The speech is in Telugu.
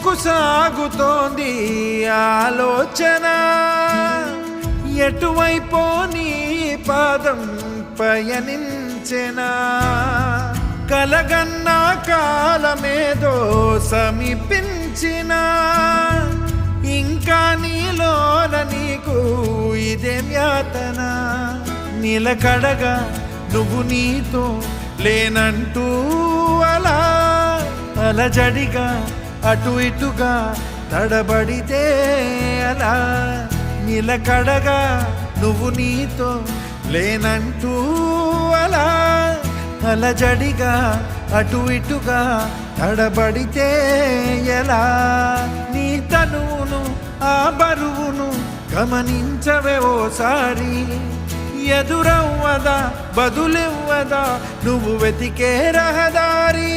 ఎందుకు సాగుతోంది ఆలోచన, ఎటువైపో నీ పాదం పయనించెనా, కలగన్నా కాలమేదో సమీపించిన, ఇంకా నీలోన నీకు ఇదే యాతన, నిలకడగా నువ్వు నీతో లేనంటూ అలా అలజడిగా అటు ఇటుగా తడబడితే అలా, నిలకడగా నువ్వు నీతో లేనంటూ అలా అలజడిగా అటు ఇటుగా తడబడితే ఎలా, నీ తనువును ఆ బరువును గమనించవే ఓసారి, ఎదురవ్వదా బదులివ్వదా నువ్వు వెతికే రహదారి.